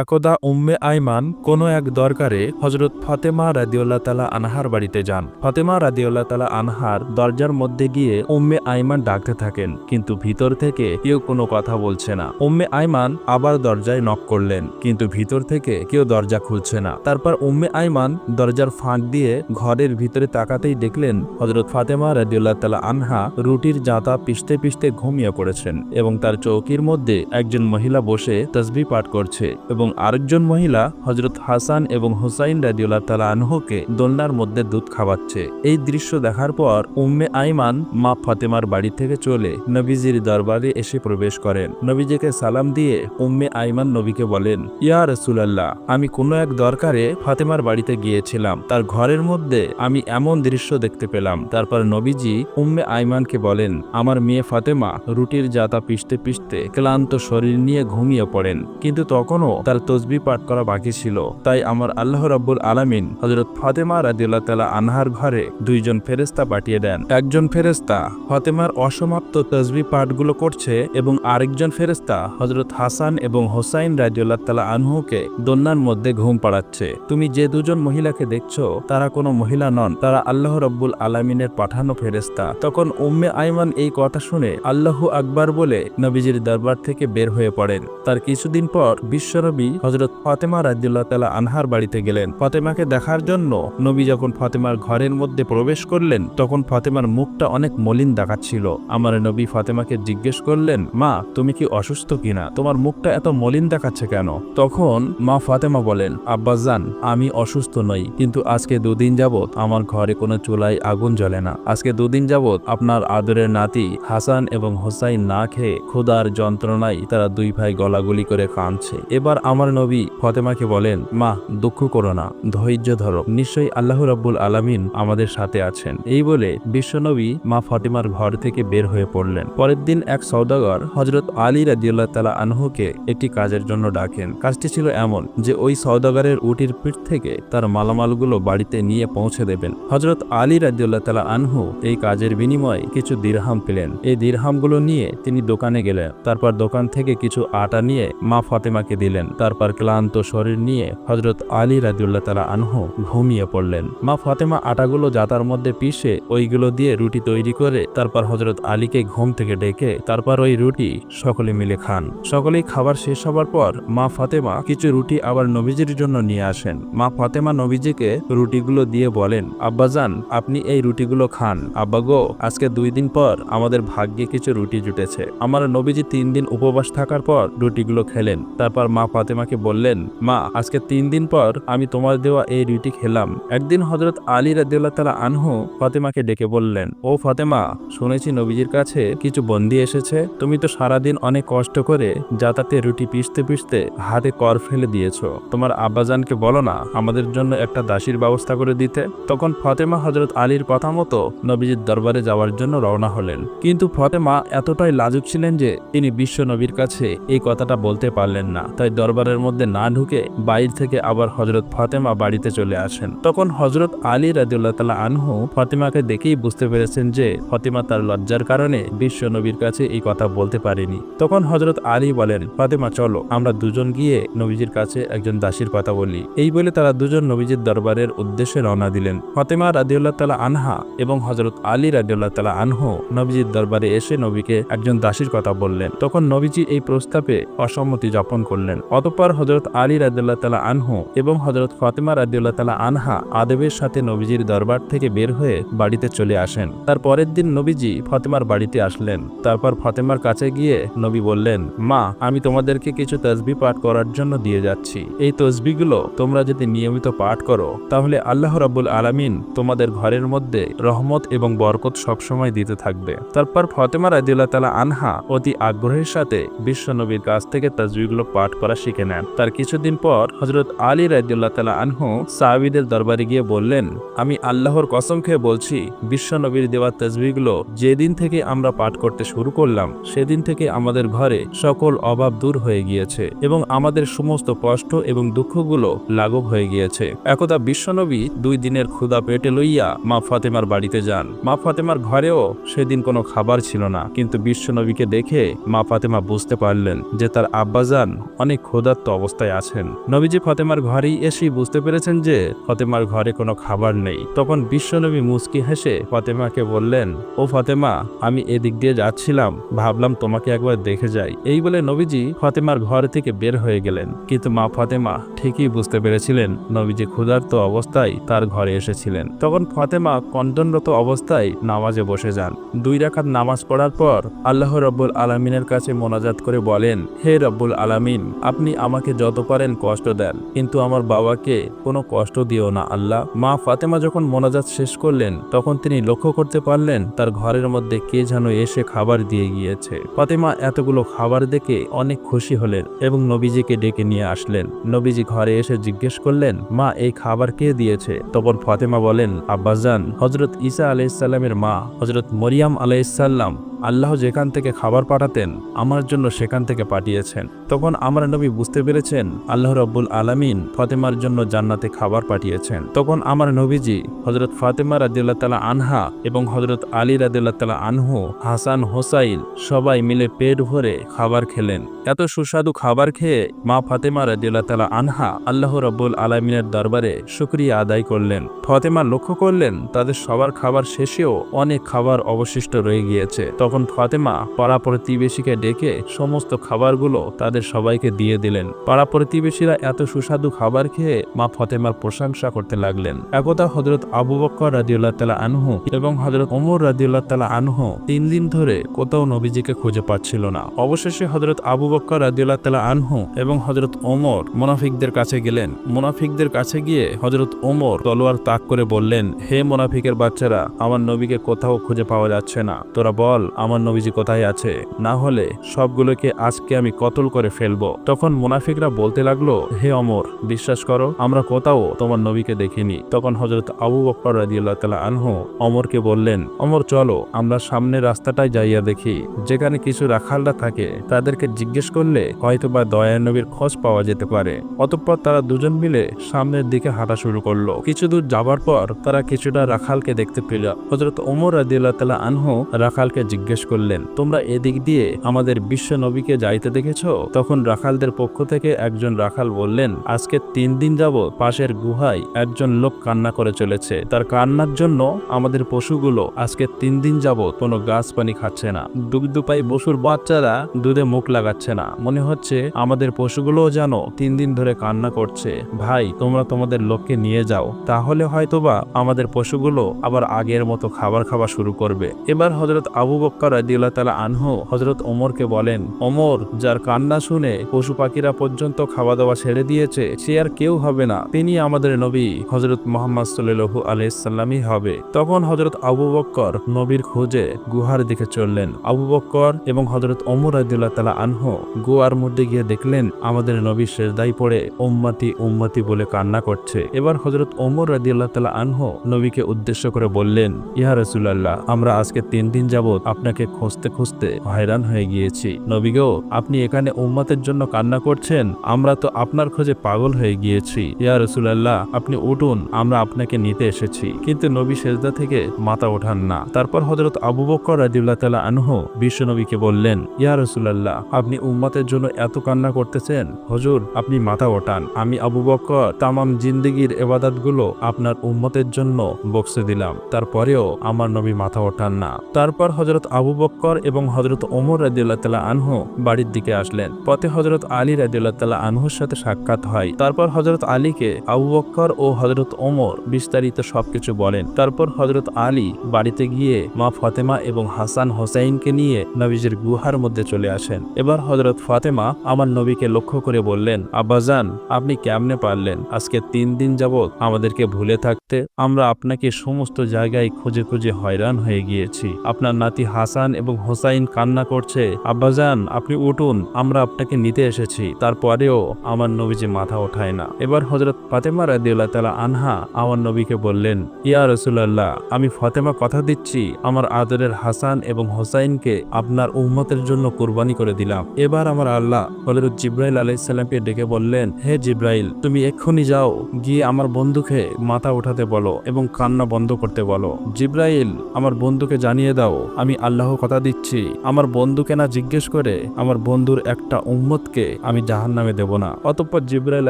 একদা উম্মে আইমান কোনো এক দরকারে হজরত ফাতেমা রাদিয়াল্লাহু তাআলা আনহার বাড়িতে যান। ফাতেমা রাদিয়াল্লাহু তাআলা আনহার দরজার মধ্যে গিয়ে উম্মে আইমান ডাকতে থাকেন, কিন্তু ভিতর থেকে কেউ কোনো কথা বলছে না। উম্মে আইমান আবার দরজায় নক করলেন, কিন্তু ভিতর থেকে কেউ দরজা খুলছে না। তারপর উম্মে আইমান দরজার ফাঁক দিয়ে ঘরের ভিতরে তাকাতেই দেখলেন হজরত ফাতেমা রাদিয়াল্লাহু তাআলা আনহা রুটির জাঁতা পিষতে পিষতে ঘুমিয়ে পড়েছেন এবং তার চৌকির মধ্যে একজন মহিলা বসে তাসবিহ পাঠ করছে এবং আরেকজন মহিলা হজরত হাসান এবং হুসাইন রাদিয়াল্লাহু তাআলা আনহুকে দোলনার মধ্যে দুধ খাওয়াচ্ছে। এই দৃশ্য দেখার পর উম্মে আইমান মা ফাতেমার বাড়ি থেকে চলে নবীজির দরবারে এসে প্রবেশ করেন। নবীজিকে সালাম দিয়ে উম্মে আইমান নবীকে বলেন, ইয়া রাসূলুল্লাহ, আমি কোনো এক দরকারে ফাতেমার বাড়িতে গিয়েছিলাম, তার ঘরের মধ্যে আমি এমন দৃশ্য দেখতে পেলাম। তারপর নবীজি উম্মে আইমানকে বলেন, আমার মেয়ে ফাতেমা রুটির জাতা পিষতে পিষতে ক্লান্ত শরীর নিয়ে ঘুমিয়ে পড়েন, কিন্তু তখনও তার তসবিহ পাঠ করা বাকি ছিল। তাই আমার আল্লাহ রাব্বুল আলামিন হযরত ফাতেমা রাদিয়াল্লাহু তাআলা আনহার ঘরে দুইজন ফেরেশতা পাঠিয়ে দেন। একজন ফেরেশতা ফাতেমার অসমাপ্ত তসবিহ পাঠগুলো করছে এবং আরেকজন ফেরেশতা হযরত হাসান এবং হুসাইন রাদিয়াল্লাহু তাআলা আনহুকে দোলনার মধ্যে ঘুম পাড়াচ্ছে। তুমি যে দুজন মহিলাকে দেখছো তারা কোনো মহিলা নন, তারা আল্লাহ রাব্বুল আলামিনের পাঠানো ফেরেশতা। তখন উম্মে আইমান এই কথা শুনে আল্লাহু আকবার বলে নবীজির দরবার থেকে বের হয়ে পড়েন। তার কিছুদিন পর বিশ্বনবী হযরত ফাতেমা রাদিয়াল্লাহু তাআলা আনহার বাড়িতে গেলেন। ফাতেমাকে দেখার জন্য নবী যখন ফাতেমার ঘরের মধ্যে প্রবেশ করলেন তখন ফাতেমার মুখটা অনেক মলিন দেখাচ্ছিল। আমার নবী ফাতেমাকে জিজ্ঞেস করলেন, মা, তুমি কি অসুস্থ কিনা? তোমার মুখটা এত মলিন দেখাচ্ছে কেন? তখন মা ফাতেমা বলেন, আব্বাজান, আমি অসুস্থ নই, কিন্তু আজকে দুদিন যাবৎ আমার ঘরে কোনো চুলায় আগুন জ্বলে না। আজকে দুদিন যাবৎ আপনার আদরের নাতি হাসান এবং হুসাইন না খেয়ে ক্ষুধার যন্ত্রণায় তারা দুই ভাই গলাগুলি করে কাঁদছে। এবার আমার নবী ফাতেমাকে বলেন, মা, দুঃখ করো না, ধৈর্য ধরো, নিশ্চয়ই আল্লাহ রাব্বুল আলামিন আমাদের সাথে আছেন। এই বলে বিশ্বনবী মা ফাতেমার ঘর থেকে বের হয়ে পড়লেন। পরের দিন এক সওদাগর হযরত আলী রাদিয়াল্লাহু তাআলা আনহুকে একটি কাজের জন্য ডাকেন। কাজটি ছিল এমন যে ওই সওদাগরের উটির পিঠ থেকে তার মালামালগুলো বাড়িতে নিয়ে পৌঁছে দেবেন। হযরত আলী রাদিয়াল্লাহু তাআলা আনহু এই কাজের বিনিময়ে কিছু দিরহাম পেলেন। এই দিরহামগুলো নিয়ে তিনি দোকানে গেলেন। তারপর দোকান থেকে কিছু আটা নিয়ে মা ফাতেমাকে দিলেন। তারপর ক্লান্ত শরীর নিয়ে হযরত আলী রাদিয়াল্লাহু তাআলা আনহু ঘুমিয়ে পড়লেন। মা ফাতেমা আটাগুলো জাতার মধ্যে পিষে ওইগুলো দিয়ে রুটি তৈরি করে তারপর হযরত আলীকে ঘুম থেকে ডেকে তারপর ওই রুটি সকলে মিলে খান। সকলেই খাবার শেষ হবার পর মা ফাতেমা কিছু রুটি আবার নবীজির জন্য নিয়ে আসেন। মা ফাতেমা নবীজিকে রুটিগুলো দিয়ে বলেন, আব্বাজান, আপনি এই রুটিগুলো খান। আব্বা গো, আজকে 2 দিন পর আমাদের ভাগ্যে কিছু রুটি জুটেছে। আমার নবীজি 3 দিন উপবাস থাকার পর রুটিগুলো খেলেন। তারপর মা ফাতেমাকে বললেন, মা, আজকে 3 দিন পর আমি তোমার দেওয়া এই রুটি খেলাম। একদিন হযরত আলী রাদিয়াল্লাহু তাআলা আনহু ফাতেমাকে ডেকে বললেন, ও ফাতেমা, শুনেছি নবীজির কাছে কিছু বন্দী এসেছে। তুমি তো সারাদিন অনেক কষ্ট করে জাতাতে রুটি পিষতে পিষতে হাতে কর ফেলে দিয়েছো। তোমার আব্বাজানকে বলো না আমাদের জন্য একটা দাসীর ব্যবস্থা করে দিতে। তখন ফাতেমা হযরত আলীর কথা মতো নবীজির দরবারে যাওয়ার জন্য রওনা হলেন। কিন্তু ফাতেমা এতটাই লাজুক ছিলেন যে তিনি বিশ্ব নবীর কাছে এই কথাটা বলতে পারলেন না। তাই দরবারের মধ্যে না ঢুকে বাইরে থেকে আবার হযরত ফাতেমা বাড়িতে চলে আসেন। তখন হযরত আলী রাদিয়াল্লাহু তাআলা আনহু ফাতেমাকে দেখেই বুঝতে পেরেছেন যে ফাতেমা তার লজ্জার কারণে বিশ্ব নবীর কাছে এই কথা বলতে পারেনি। তখন হযরত আলী বলেন, ফাতেমা, চলো আমরা দুজন গিয়ে নবীজির কাছে একজন দাসীর কথা বলি। এই বলে তারা দুজন নবীজির দরবারের উদ্দেশ্যে রওনা দিলেন। ফাতেমা রাদিয়াল্লাহু তাআলা আনহা এবং হযরত আলী রাদিয়াল্লাহু তাআলা আনহু নবীজির দরবারে এসে নবীকে একজন দাসীর কথা বললেন। তখন নবীজি এই প্রস্তাবে অসম্মতি জ্ঞাপন করলেন। অতঃপর হযরত আলী রাদিয়াল্লাহু তাআলা আনহু এবং হযরত ফাতেমা রাদিয়াল্লাহু তাআলা আনহা আদবের সাথে নবীজির দরবার থেকে বের হয়ে বাড়িতে চলে আসেন। তার পরের দিন নবীজি ফাতেমার বাড়িতে আসলেন। তারপর ফাতেমার কাছে গিয়ে নবী বললেন, মা, আমি তোমাদেরকে কিছু তাসবিহ পাঠ করার জন্য দিয়ে যাচ্ছি। এই তাসবিহগুলো তোমরা যদি নিয়মিত পাঠ করো তাহলে আল্লাহ রাব্বুল আলামিন তোমাদের ঘরের মধ্যে রহমত এবং বরকত সবসময় দিতে থাকবে। তারপর ফাতেমা রাদিয়াল্লাহু তাআলা আনহা অতি আগ্রহের সাথে বিশ্ব নবীর কাছ থেকে তাসবিহগুলো পাঠ করা শিখে নেন। তার কিছুদিন পর হযরত আলী রাদিয়াল্লাহু তাআলা আনহু সাহাবীদের দরবারে গিয়ে বললেন, আমি আল্লাহর কসম খেয়ে বলছি, বিশ্ব নবীর দেওয়া তাসবিহগুলো যেদিন থেকে আমরা পাঠ করতে শুরু করলাম সেদিন থেকে আমাদের ঘরে সকল অভাব দূর হয়ে গিয়েছে এবং আমাদের সমস্ত কষ্ট এবং দুঃখগুলো লাঘব হয়ে গিয়েছে। একদা বিশ্বনবী 2 দিনের ক্ষুধা পেটে লইয়া মা ফাতেমার বাড়িতে যান। মা ফাতেমার ঘরেও সেদিন কোনো খাবার ছিল না, কিন্তু বিশ্বনবীকে দেখে মা ফাতেমা বুঝতে পারলেন যে তার আব্বাজান অনেক ক্ষুধার্ত ক্ষুধার্ত অবস্থায় আছেন। নবীজি ফাতেমার ঘরেই এসেই বুঝতে পেরেছেন যে ফাতেমার ঘরে কোনো খাবার নেই। তখন বিশ্বনবী মুচকি হেসে ফাতেমাকে বললেন, ও ফাতেমা, আমি এদিক দিয়ে যাচ্ছিলাম, ভাবলাম তোমাকে একবার দেখে যাই। এই বলে নবীজি ফাতেমার ঘর থেকে বের হয়ে গেলেন। কিন্তু মা ফাতেমা ঠিকই বুঝতে পেরেছিলেন নবীজি ক্ষুধার্ত অবস্থায় তার ঘরে এসেছিলেন। তখন ফাতেমা কন্দনরত অবস্থায় নামাজে বসে যান। 2 রাকাত নামাজ পড়ার পর আল্লাহ রব্বুল আলামিনের কাছে মোনাজাত করে বলেন, হে রব্বুল আলামিন, আপনি আমাকে যত পারেন কষ্ট দেন, কিন্তু আমার বাবাকে কোনো কষ্ট দিও না আল্লাহ। মা ফাতেমা যখন মোনাজাত শেষ করলেন তখন তিনি লক্ষ্য করতে পারলেন তার ঘরের মধ্যে কে যেন এসে খাবার দিয়ে গিয়েছে। ফাতেমা এতগুলো খাবার দেখে অনেক খুশি হলেন এবং নবীজিকে ডেকে নিয়ে আসলেন। নবীজি ঘরে এসে জিজ্ঞেস করলেন, মা, এই খাবার কে দিয়েছে? তখন ফাতেমা বলেন, আব্বাজান, হযরত ঈসা আলাইহিসসালামের মা হযরত মরিয়ম আলাইহিসসালাম আল্লাহ যেখান থেকে খাবার পাঠাতেন আমার জন্য সেখান থেকে পাঠিয়েছেন। তখন আমার নবী বুঝতে পেরেছেন আল্লাহ রাব্বুল আলামিন ফাতেমার জন্য জান্নাতে খাবার পাঠিয়েছেন। তখন আমার নবীজি হযরত ফাতেমা রাদিয়াল্লাহু তাআলা আনহা এবং হযরত আলী রাদিয়াল্লাহু তাআলা আনহু, হাসান, হোসাইন সবাই মিলে পেট ভরে খাবার খেলেন। এত সুস্বাদু খাবার খেয়ে মা ফাতেমা রাদিয়াল্লাহু তাআলা আনহা আল্লাহ রাব্বুল আলামিনের দরবারে শুকরিয়া আদায় করলেন। ফাতেমা লক্ষ্য করলেন তাদের সবার খাবার শেষেও অনেক খাবার অবশিষ্ট রয়ে গিয়েছে। তখন ফাতেমা পাড়া প্রতিবেশীকে ডেকে সমস্ত খাবারগুলো তাদের সবাইকে দিয়ে দিলেন। পাড়া প্রতিবেশীরা এত সুস্বাদু খাবার খেয়ে মা ফাতেমার প্রশংসা করতে লাগলেন। একদা হযরত আবু বকর রাদিয়াল্লাহু তাআলা আনহু এবং হযরত ওমর রাদিয়াল্লাহু তাআলা আনহু 3 দিন ধরে কোথাও নবীজিকে খুঁজে পাচ্ছিল না। অবশেষে হযরত আবু বকর রাদিয়াল্লাহু তাআলা আনহু এবং হযরত ওমর মুনাফিকদের কাছে গেলেন। মুনাফিকদের কাছে গিয়ে হযরত ওমর তলোয়ার তাক করে বললেন, হে মুনাফিকের বাচ্চারা, আমার নবীকে কোথাও খুঁজে পাওয়া যাচ্ছে না। তোরা বল আমার নবীজি কোথায় আছে, না হলে সবগুলোকে আজকে আমি কতল করে ফেলবো। তখন মুনাফিকরা বলতে লাগলো, হে ওমর, বিশ্বাস করো, আমরা কোথাও তোমার নবীকে দেখিনি। তখন হযরত আবু বকর রাদিয়াল্লাহু তাআলা আনহু ওমরকে বললেন, ওমর চলো আমরা সামনের রাস্তাটায় যাইয়া দেখি, যেখানে কিছু রাখালরা থাকে তাদেরকে জিজ্ঞেস করলে হয়তোবা দয়ার নবীর খোঁজ পাওয়া যেতে পারে। অতঃপর তারা দুজন মিলে সামনের দিকে হাঁটা শুরু করলো। কিছু দূর যাবার পর তারা কিছুটা রাখালকে দেখতে পেল। হযরত ওমর রাদিয়াল্লাহু তাআলা আনহু রাখালকে জিজ্ঞেস করলেন, তোমরা এদিক দিয়ে আমাদের বিশ্ব নবীকে যাইতে দেখেছো? তখন রাখালদের পক্ষ থেকে একজন রাখাল বললেন, আজকে 3 দিন যাবত পাশের গুহায় একজন লোক কান্না করে চলেছে। তার কান্নার জন্য আমাদের পশুগুলো আজকে 3 দিন যাবত কোনো গাছ পানি খাচ্ছে না। দুগ্ধপায়ী পশুর বাচ্চারা দুধে মুখ লাগাচ্ছে না। মনে হচ্ছে আমাদের পশুগুলোও যেন 3 দিন ধরে কান্না করছে। ভাই, তোমরা তোমাদের লোককে নিয়ে যাও, তাহলে হয়তোবা আমাদের পশুগুলো আবার আগের মতো খাবার খাওয়া শুরু করবে। এবার হযরত আবু বকর রাদিয়াল্লাহু তাআলা আনহু হযরত ওমরকে বলেন, ওমর, যার কান্না শুনে পশু পাখিরা পর্যন্ত খাওয়া দাওয়া ছেড়ে দিয়েছে সে আর কেউ হবে না, তিনি আমাদের নবী হযরত মুহাম্মদ সাল্লাল্লাহু আলাইহি সাল্লামই হবে। তখন হযরত আবু বকর নবীর খোঁজে গুহার দিকে চললেন। আবু বকর এবং হযরত ওমর রাদিয়াল্লাহু তাআলা আনহু গুহার মধ্যে গিয়ে দেখলেন আমাদের নবী সিজদায় পড়ে উম্মতি উম্মতি বলে কান্না করছে। এবার হযরত ওমর রাদিয়াল্লাহু তাআলা আনহু নবীকে উদ্দেশ্য করে বললেন, ইয়া রাসূলুল্লাহ, আমরা আজকে 3 দিন যাবত আপনাকে খুঁজতে খুঁজতে হয়রান হয়ে গিয়েছি। নবী গো, আপনি এখানে উম্মতের জন্য কান্না করছেন, আমরা তো আপনার খোঁজে পাগল হয়ে গিয়েছি। ইয়া রাসূলুল্লাহ, আপনি উঠুন, আমরা আপনাকে নিতে এসেছি। কিন্তু নবী সিজদা থেকে মাথা ওঠান না। তারপর হযরত আবু বকর রাদিয়াল্লাহু তাআলা আনহু বিশ্ব নবীকে বললেন, ইয়া রাসূলুল্লাহ, আপনি উম্মতের জন্য এত কান্না করতেছেন, হুজুর আপনি মাথা ওঠান। আমি আবু বকর তামাম জিন্দেগীর ইবাদতগুলো আপনার উম্মতের জন্য বক্সে দিলাম, তারপরেও আমার নবী মাথা ওঠান না। তারপর হযরত আবু বকর এবং হযরত ওমর রাদিয়াল্লাহু তাআলা আনহু বাড়ির দিকে আসলেন। পথে হযরত আলী রাদিয়াল্লাহু তাআলা আনহুর সাথে সাক্ষাৎ হয়। তারপর হযরত আলীকে আবু বকর ও হযরত ওমর বিস্তারিত সবকিছু বলেন। তারপর হযরত আলী বাড়িতে গিয়ে মা ফাতেমা এবং হাসান হোসাইনকে নিয়ে নবীজির গুহার মধ্যে চলে আসেন। এবার হযরত ফাতেমা আমার নবীকে লক্ষ্য করে বললেন, আব্বাজান, আপনি কেমনে পারলেন আজকে 3 দিন যাবত আমাদেরকে ভুলে থাকতে? আমরা আপনাকে সমস্ত জায়গায় খুঁজে খুঁজে হয়রান হয়ে গিয়েছি। আপনার নাতি হাসান এবং হোসাইন কান্না করছে। আব্বাজান, আপনি উঠুন, আমরা আপনাকে নিতে এসেছি। তারপরেও আমার নবীজি মাথা ওঠায় না। এবার হযরত ফাতেমা রাদিয়াল্লাহু তাআলা আনহা আমার নবীকে বললেন, ইয়া রাসূলুল্লাহ, আমি ফাতেমা কথা দিচ্ছি আমার আদরের হাসান এবং হোসাইনকে আপনার উম্মতের জন্য কুরবানি করে দিলাম। এবার আমার আল্লাহ হযরত জিবরাইল আলাইহিস সালামকে ডেকে বললেন, হে জিবরাইল, তুমি এক্ষুনি যাও, গিয়ে আমার বন্ধুকে মাথা ওঠাতে বলো এবং কান্না বন্ধ করতে বলো। জিবরাইল, আমার বন্ধুকে জানিয়ে দাও আমি আল্লাহ আল্লাহ কথা দিচ্ছি, আমার বন্ধুকে না জিজ্ঞেস করে আমার বন্ধুর একটা উম্মতকে আমি জাহান্নামে দেব না। অতঃপর জিবরাইল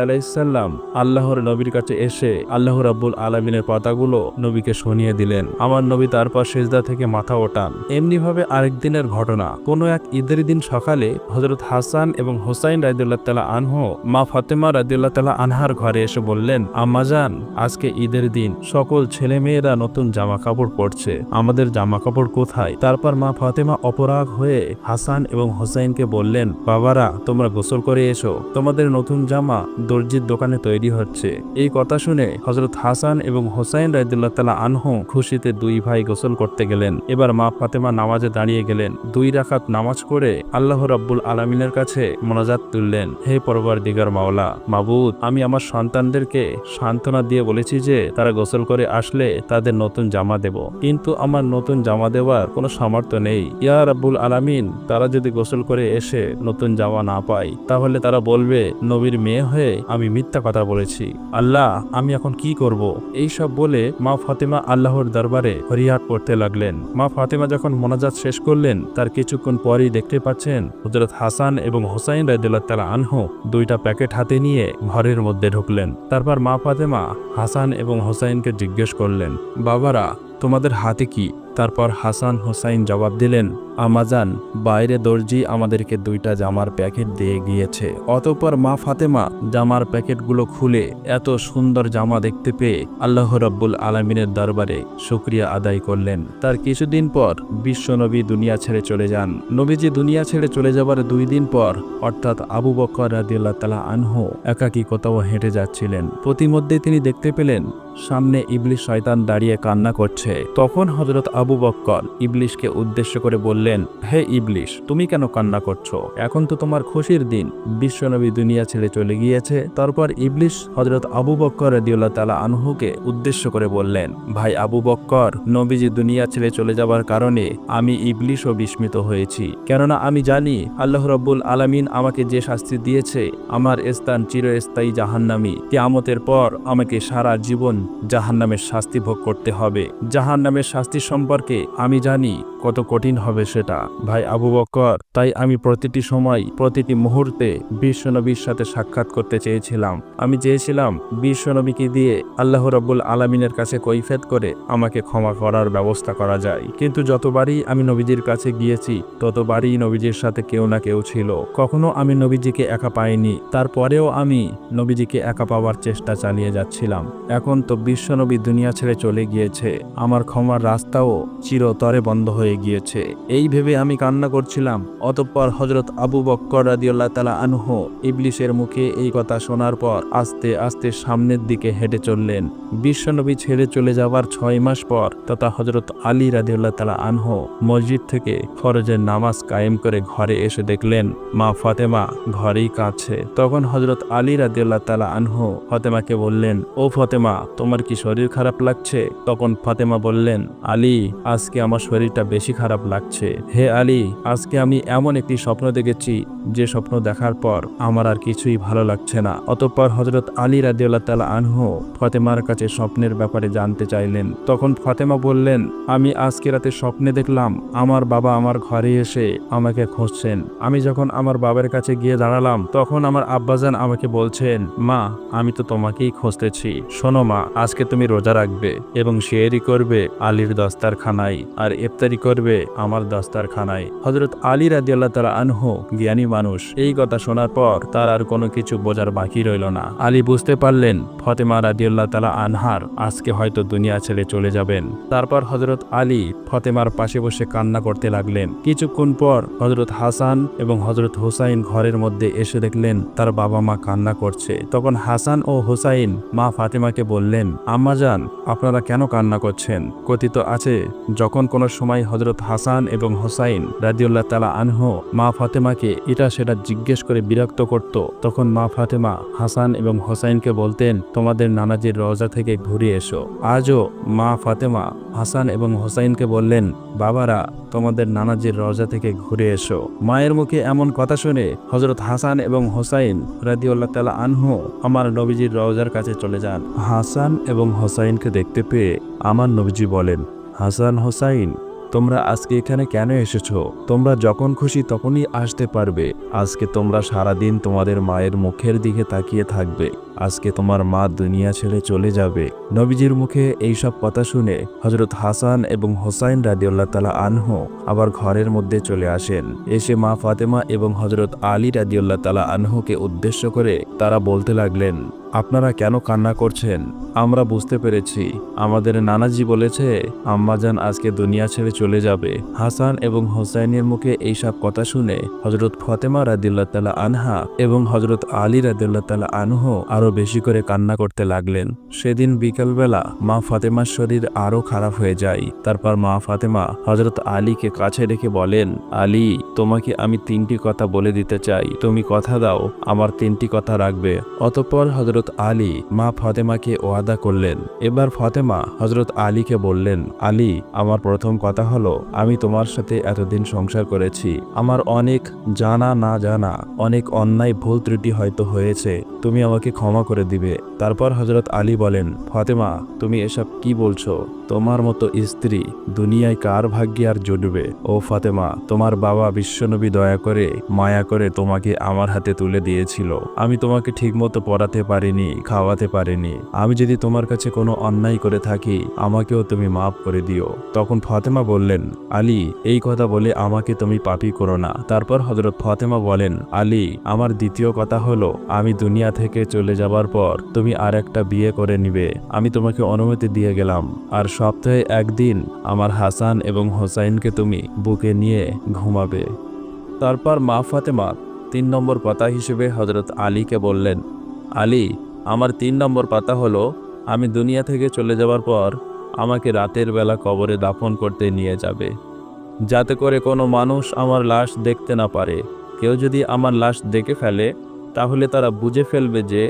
আলাইহিসসালাম আল্লাহর নবীর কাছে এসে আল্লাহ রাব্বুল আলামিনের কথাগুলো নবীকে শুনিয়ে দিলেন। আমার নবী তারপর সিজদা থেকে মাথা ওঠান। এমনিভাবে আরেকদিনের ঘটনা, কোনো এক ঈদের দিন সকালে হযরত হাসান এবং হোসাইন রাদিয়াল্লাহু তাআলা আনহু মা ফাতেমা রাদিয়াল্লাহু তাআলা আনহার ঘরে এসে বললেন, আম্মাজান, আজকে ঈদের দিন, সকল ছেলে মেয়েরা নতুন জামা কাপড় পরছে, আমাদের জামা কাপড় কোথায়? তারপর মা ফাতেমা অপরাগ হয়ে হাসান এবং হোসাইনকে বললেন, বাবারা, তোমরা গোসল করে এসো, তোমাদের নতুন জামা দর্জির দোকানে তৈরি হচ্ছে। এই কথা শুনে হযরত হাসান এবং হোসাইন রাদিয়াল্লাহু তাআলা আনহু খুশিতে দুই ভাই গোসল করতে গেলেন। এবার মা ফাতেমা নামাজে দাঁড়িয়ে গেলেন। 2 রাকাত নামাজ পড়ে আল্লাহ রাব্বুল আলামিনের কাছে মোনাজাত তুললেন, হে পরওয়ারদিগার মাওলা, মাবুদ, আমি আমার সন্তানদেরকে সান্ত্বনা দিয়ে বলেছি যে তারা গোসল করে আসলে তাদের নতুন জামা দেব, কিন্তু আমার নতুন জামা দেওয়ার কোনো সামর্থ্য নেই। ইয়া রাব্বুল আলামিন, তারা যদি গোসল করে এসে নতুন জামা না পায় তাহলে তারা বলবে নবীর মেয়ে হয়ে আমি মিথ্যা কথা বলেছি। আল্লাহ, আমি এখন কি করব? এই সব বলে মা ফাতেমা আল্লাহর দরবারে ফরিয়াদ করতে লাগলেন। মা ফাতেমা যখন মোনাজাত শেষ করলেন তার কিছুক্ষণ পরেই দেখতে পাচ্ছেন হযরত হাসান এবং হোসাইন রাদিয়াল্লাহু তাআলা আনহু 2টা প্যাকেট হাতে নিয়ে ঘরের মধ্যে ঢুকলেন। তারপর মা ফাতেমা হাসান এবং হোসাইনকে জিজ্ঞেস করলেন, বাবারা, তোমাদের হাতে কি? তারপর হাসান হোসাইন জবাব দিলেন, আম্মাজান, বাইরে দর্জি আমাদেরকে 2টা জামার প্যাকেট দিয়ে গিয়েছে। অতঃপর মা ফাতেমা জামার প্যাকেটগুলো খুলে এত সুন্দর জামা দেখতে পেয়ে আল্লাহ রাব্বুল আলামিনের দরবারে শুকরিয়া আদায় করলেন। তার কিছুদিন পর বিশ্বনবী দুনিয়া ছেড়ে চলে যান। নবীজি দুনিয়া ছেড়ে চলে যাবার 2 দিন পর, অর্থাৎ আবু বকর রাদিয়াল্লাহু তাআলা আনহু একাকী কোথাও হেঁটে যাচ্ছিলেন। প্রতিমধ্যে তিনি দেখতে পেলেন সামনে ইবলিশ শয়তান দাঁড়িয়ে কান্না করছে। তখন হযরত আবু বকর ইবলিশকে উদ্দেশ্য করে বললেন, হে ইবলিশ, তুমি কেন কান্না করছো? এখন তো তোমার খুশির দিন, বিশ্বনবী দুনিয়া ছেড়ে চলে গিয়েছে। তারপর ইবলিশ হযরত আবু বকর রাদিয়াল্লাহু তাআলা আনহুকে উদ্দেশ্য করে বললেন, ভাই আবু বকর, নবীজি দুনিয়া ছেড়ে চলে যাবার কারণে আমি ইবলিশও বিস্মিত হয়েছি। কেননা আমি জানি আল্লাহ রাব্বুল আলামিন আমাকে যে শাস্তি দিয়েছে, আমার স্থান চিরস্থায়ী জাহান্নামী। কিয়ামতের পর আমাকে সারা জীবন জাহান্নামের শাস্তি ভোগ করতে হবে। জাহান্নামের শাস্তি সম্পর্কে আমি জানি কত কঠিন হবে সেটা। ভাই আবু বকর, তাই আমি প্রতিটি সময়, প্রতিটি মুহূর্তে বিশ্বনবীর সাথে সাক্ষাৎ করতে চেয়েছিলাম। আমি চেয়েছিলাম বিশ্বনবীকে দিয়ে আল্লাহ রাব্বুল আলামিনের কাছে কৈফিয়ত করে আমাকে ক্ষমা করার ব্যবস্থা করা যায়। কিন্তু যতবারই আমি নবীজির কাছে গিয়েছি ততবারই নবীজির সাথে কেউ না কেউ ছিল। কখনো আমি নবীজিকে একা পাইনি। তারপরেও আমি নবীজিকে একা পাওয়ার চেষ্টা চালিয়ে যাচ্ছিলাম। এখন তো বিশ্বনবী দুনিয়া ছেড়ে চলে গিয়েছে, আমার ক্ষমার রাস্তাও চিরতরে বন্ধ হয়ে গিয়েছে। এই ভেবে আমি কান্না করছিলাম। অতঃপর হযরত আবু বকর রাদিয়াল্লাহু তাআলা আনহু ইবলিশের মুখে এই কথা শোনার পর আস্তে আস্তে সামনের দিকে হেঁটে চললেন। বিশ্বনবী ছেড়ে চলে যাওয়ার 6 মাস পর তথা হযরত আলী রাদিয়াল্লাহু তাআলা আনহু মসজিদ থেকে ফরজের নামাজ কায়েম করে ঘরে এসে দেখলেন মা ফাতেমা ঘরেই কাঁদছে। তখন হযরত আলী রাদিয়াল্লাহু তাআলা আনহু ফাতেমাকে বললেন, ও ফাতেমা, তোমার কি শরীর খারাপ লাগছে? তখন ফাতেমা বললেন, আলী, আজকে আমার শরীরটা বেশি খারাপ লাগছে। হে আলী, আজকে আমি এমন একটি স্বপ্ন দেখেছি যে স্বপ্ন দেখার পর আমার আর কিছুই ভালো লাগছে না। অতঃপর হযরত আলী রাদিয়াল্লাহু তাআলা আনহু ফাতেমার কাছে স্বপ্নের ব্যাপারে জানতে চাইলেন। তখন ফাতেমা বললেন, আমি আজকে রাতে স্বপ্নে দেখলাম আমার বাবা আমার ঘরে এসে আমাকে খুঁজছেন। আমি যখন আমার বাবার কাছে গিয়ে দাঁড়ালাম তখন আমার আব্বাজান আমাকে বলছেন, মা, আমি তো তোমাকেই খুঁজতেছি। শোনো মা, আজকে তুমি রোজা রাখবে এবং সেহরি করবে আলীর দস্তারখানায় আর ইফতারি করবে আমার দস্তারখানায়। হযরত আলী রাদিয়াল্লাহু তাআলা আনহু জ্ঞানী মানুষ। এই কথা শোনার পর তার আর কোনো কিছু বোঝার বাকি রইল না। আলী বুঝতে পারলেন ফাতেমা রাদিয়াল্লাহু তাআলা আনহার আজকে হয়তো দুনিয়া ছেড়ে চলে যাবেন। তারপর হযরত আলী ফাতেমার পাশে বসে কান্না করতে লাগলেন। কিছুক্ষণ পর হযরত হাসান এবং হযরত হোসাইন ঘরের মধ্যে এসে দেখলেন তার বাবা মা কান্না করছে। তখন হাসান ও হোসাইন মা ফাতেমাকে বললেন, আম্মাজান, আপনারা কেন কান্না করছেন? কথিত আছে যখন কোনো সময় হযরত হাসান এবং হোসাইন রাদিয়াল্লাহু তাআলা আনহু মা ফাতেমাকে এটা সেটা জিজ্ঞেস করে বিরক্ত করত, তখন মা ফাতেমা হাসান এবং হোসাইনকে বলতেন, তোমাদের নানাজির রওজা থেকে ঘুরে এসো। আজও মা ফাতেমা হাসান এবং হোসাইনকে বললেন, বাবারা, তোমাদের নানাজির রওজা থেকে ঘুরে এসো। মায়ের মুখে এমন কথা শুনে হযরত হাসান এবং হোসাইন রাদিয়াল্লাহু তাআলা আনহু আমার নবীজির রওজার কাছে চলে যান। হাসান এবং হোসাইনকে দেখতে পেয়ে আমার নবীজি বলেন, হাসান, হোসাইন, তোমরা আজকে এখানে কেন এসেছো? তোমরা যখন খুশি তখনই আসতে পারবে। আজকে তোমরা সারাদিন তোমাদের মায়ের মুখের দিকে তাকিয়ে থাকবে। আজকে তোমার মা দুনিয়া ছেড়ে চলে যাবে। নবীজির মুখে এইসব কথা শুনে হযরত হাসান এবং হোসাইন রাদিয়াল্লাহু তাআলা আনহু আবার ঘরের মধ্যে চলে আসেন। এসে মা ফাতেমা এবং হযরত আলী রাদিয়াল্লাহু তাআলা আনহুকে উদ্দেশ্য করে তারা বলতে লাগলেন, আপনারা কেন কান্না করছেন? আমরা বুঝতে পেরেছি। আমাদের নানাজি বলেছে আম্মাজান আজকে দুনিয়া ছেড়ে চলে যাবে। হাসান এবং হোসাইনের মুখে এইসব কথা শুনে হযরত ফাতেমা রাদিয়াল্লাহু তাআলা আনহা এবং হযরত আলী রাদিয়াল্লাহু তাআলা আনহু আরো বেশি করে কান্না করতে লাগলেন। সেদিন বিকালবেলা মা ফাতেমার শরীর আরো খারাপ হয়ে যায়। তারপর মা ফাতেমা হযরত আলীকে কাছে রেখে বলেন, আলী, তোমাকে আমি 3টি কথা বলে দিতে চাই। তুমি কথা দাও আমার 3টি কথা রাখবে। অতঃপর হযরত আলী মা ফাতেমাকে ওয়াদা করলেন। এবার ফাতেমা হযরত আলীকে বললেন, আলী, আমার প্রথম কথা হলো আমি তোমার সাথে এতদিন সংসার করেছি। আমার অনেক জানা না জানা অনেক অন্যায় ভুল ত্রুটি হয়তো হয়েছে। তুমি আমাকে ক্ষমা করে দিবে। তারপর হযরত আলী বলেন, ফাতেমা, তুমি এসব কি বলছো? তোমার মতো স্ত্রী দুনিয়ায় কার ভাগ্যে আর জুটবে? ও ফাতেমা, তোমার বাবা বিশ্বনবী দয়া করে মায়া করে তোমাকে আমার হাতে তুলে দিয়েছিল। আমি তোমাকে ঠিকমতো পড়াতে পারিনি, খাওয়াতে পারিনি। আমি যদি তোমার কাছে কোনো অন্যায় করে থাকি আমাকেও তুমি মাফ করে দিও। তখন ফাতেমা বললেন, আলী, এই কথা বলে আমাকে তুমি পাপী করো না। তারপর হযরত ফাতেমা বলেন, আলী, আমার দ্বিতীয় কথা হলো আমি দুনিয়া থেকে চলে যাবার পর তুমি আর একটা বিয়ে করে নিবে। আমি তোমাকে অনুমতি দিয়ে গেলাম। আর সপ্তাহে একদিন আমার হাসান এবং হোসাইনকে তুমি বুকে নিয়ে ঘুমাবে। তারপর মা ফাতেমা 3 নম্বর কথা হিসেবে হযরত আলীকে বললেন, আলী, আমার 3 নম্বর কথা হলো আমি দুনিয়া থেকে চলে যাওয়ার পর আমাকে রাতের বেলা কবরে দাফন করতে নিয়ে যাবে, যাতে করে কোনো মানুষ আমার লাশ দেখতে না পারে। কেউ যদি আমার লাশ দেখে ফেলে তাহলে তারা বুঝে ফেলবে যে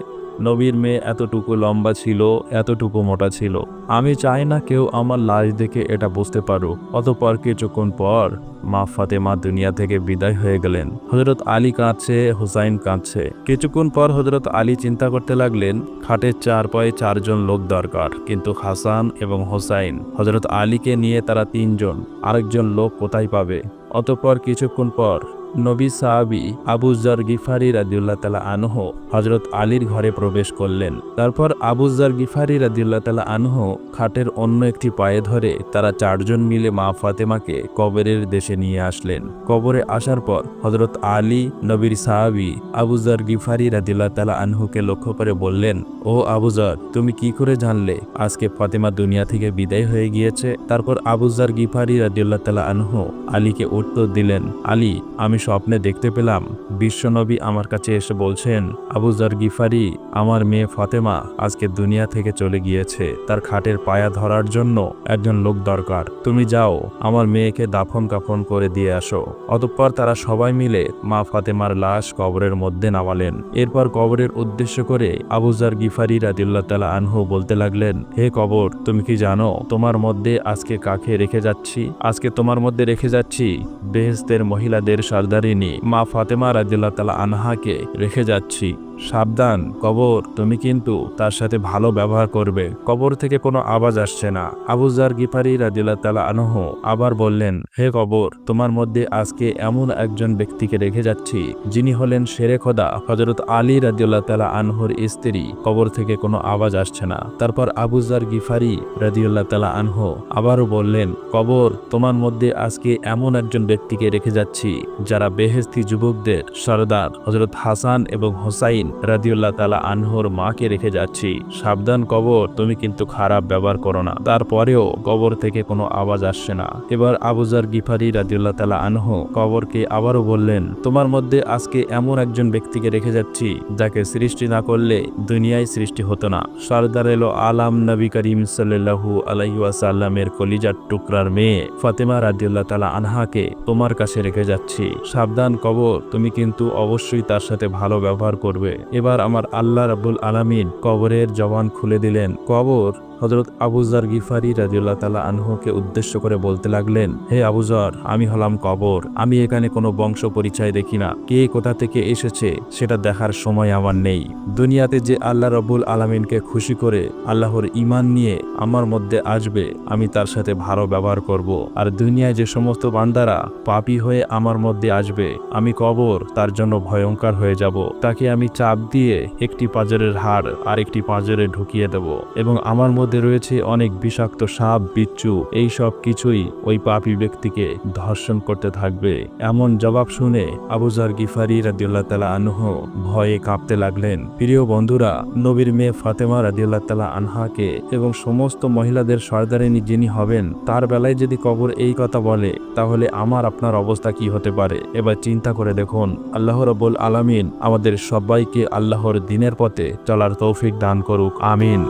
নবীর মেয়ে এতটুকু লম্বা ছিল, এতটুকু মোটা ছিল। আমি চাই না কেউ আমার লাশ দেখে এটা বুঝতে পারুক। অতঃপর কিছুক্ষণ পর মা ফাতেমা দুনিয়া থেকে বিদায় হয়ে গেলেন। হযরত আলী কাঁদছে, হুসাইন কাঁদছে। কিছুক্ষণ পর হযরত আলী চিন্তা করতে লাগলেন, খাটের 4 পায়ে 4 জন লোক দরকার, কিন্তু হাসান এবং হোসাইন হযরত আলীকে নিয়ে তারা 3 জন, আরেকজন লোক কোথায় পাবে? অতঃপর কিছুক্ষণ পর নবী সাহাবী আবু যর গিফারি রাদিয়াল্লাহু তাআলা আনহু হযরত আলীর ঘরে প্রবেশ করলেন। তারপর আবু যর গিফারি রাদিয়াল্লাহু তাআলা আনহু খাটের অন্য একটি পায়ে ধরে তারা 4 জন মিলে মা ফাতেমাকে কবরের দেশে নিয়ে আসলেন। কবরে আসার পর হযরত আলী নবীর সাহাবী আবু যর গিফারি রাদিয়াল্লাহু তাআলা আনহুকে লক্ষ্য করে বললেন, ও আবু যর, তুমি কি করে জানলে আজকে ফাতেমা দুনিয়া থেকে বিদায় হয়ে গিয়েছে? তারপর আবু যর গিফারি রাদিয়াল্লাহু তাআলা আনহু আলীকে উত্তর দিলেন, আলী, আমি স্বপ্নে দেখতে পেলাম বিশ্বনবী আমার কাছে এসে বলছেন, আবু যর গিফারি, আমার মেয়ে ফাতেমা আজকে দুনিয়া থেকে চলে গিয়েছে। তার খাটের পায়া ধরার জন্য একজন লোক দরকার। তুমি যাও আমার মেয়েকে দাফন কাফন করে দিয়ে আসো। অতঃপর তারা সবাই মিলে মা ফাতেমার লাশ কবরের মধ্যে নামালেন। এরপর কবরের উদ্দেশ্য করে আবু যর গিফারি রাদিয়াল্লাহু তাআলা আনহু বলতে লাগলেন, হে কবর, তুমি কি জানো তোমার মধ্যে আজকে কাকে রেখে যাচ্ছি? আজকে তোমার মধ্যে রেখে যাচ্ছি বেহেশতের মহিলাদের সর্দারিনী মা ফাতেমা রাদিয়াল্লাহু তাআলা আনহাকে রেখে যাচ্ছি। সাবধান কবর, তুমি কিন্তু তার সাথে ভালো ব্যবহার করবে। কবর থেকে কোনো আওয়াজ আসছে না। আবু যর গিফারি রাদিয়াল্লাহু তাআলা আনহু আবার বললেন, হে কবর, তোমার মধ্যে আজকে এমন একজন ব্যক্তিকে রেখে যাচ্ছি যিনি হলেন শেরে খোদা হযরত আলী রাদিয়াল্লাহু তাআলা আনহুর স্ত্রী। কবর থেকে কোনো আওয়াজ আসছে না। তারপর আবু যর গিফারি রাদিয়াল্লাহু তাআলা আনহু আবারও বললেন, কবর, তোমার মধ্যে আজকে এমন একজন ব্যক্তিকে রেখে যাচ্ছি যারা বেহেশতি যুবকদের সরদার হযরত হাসান এবং হোসাইন রাদিয়াল্লাহু তাআলা আনহুর মাকে রেখে যাচ্ছি। সাবধান কবর, তুমি কিন্তু খারাপ ব্যবহার করো না। তারপরেও কবর থেকে কোনো আওয়াজ আসছে না। এবার আবু যর গিফারি রাদিয়াল্লাহু তাআলা আনহু কবরকে আবারও বললেন, তোমার মধ্যে আজকে এমন একজন ব্যক্তিকে রেখে যাচ্ছি যাকে সৃষ্টি না করলে দুনিয়ায় সৃষ্টি হতো না। সরদার এলো আলাম নবী করিম সাল্লাল্লাহু আলাইহি ওয়াসাল্লামের কলিজার টুকরার মেয়ে ফাতেমা রাদিয়াল্লাহু তাআলা আনহাকে তোমার কাছে রেখে যাচ্ছি। সাবধান কবর, তুমি কিন্তু অবশ্যই তার সাথে ভালো ব্যবহার করবে। এবার আমার আল্লাহ রাব্বুল আলামিন কবরের জবান খুলে দিলেন, কবর, হযরত আবু যর গিফারি রাদিয়াল্লাহু তাআলা আনহুকে উদ্দেশ্য করে বলতে লাগলেন, হে আবু যর, আমি হলাম কবর। আমি এখানে কোনো বংশ পরিচয় দেখি না। কে কোথা থেকে এসেছে সেটা দেখার সময় আমার নেই। দুনিয়াতে যে আল্লাহ রাব্বুল আলামিনকে খুশি করে আল্লাহর ঈমান নিয়ে আমার মধ্যে আসবে, আমি তার সাথে ভালো ব্যবহার করব। আর দুনিয়ায় যে সমস্ত বান্দারা পাপী হয়ে আমার মধ্যে আসবে, আমি কবর তার জন্য ভয়ঙ্কর হয়ে যাব। তাকে আমি চাপ দিয়ে একটি পাঁজরের হাড় আর একটি পাঁজরে ঢুকিয়ে দেব, এবং আমার মধ্যে রয়েছে অনেক বিষাক্ত সাপ বিচ্ছু, এই সব কিছুই ওই পাপী ব্যক্তিকে ধর্ষণ করতে থাকবে। এমন জবাব শুনে আবু যর গিফারি রাদিয়াল্লাহু তাআলা আনহু ভয়ে কাঁপতে লাগলেন। প্রিয় বন্ধুরা, নবীর মেয়ে ফাতেমা রাদিয়াল্লাহু তাআলা আনহাকে এবং সমস্ত মহিলাদের সর্দারিনী যিনি হবেন, তার বেলায় যদি কবর এই কথা বলে, তাহলে আমার আপনার অবস্থা কি হতে পারে? এবার চিন্তা করে দেখুন। আল্লাহ রাব্বুল আলামিন আমাদের সবাইকে আল্লাহর দ্বীনের পথে চলার তৌফিক দান করুক। আমিন।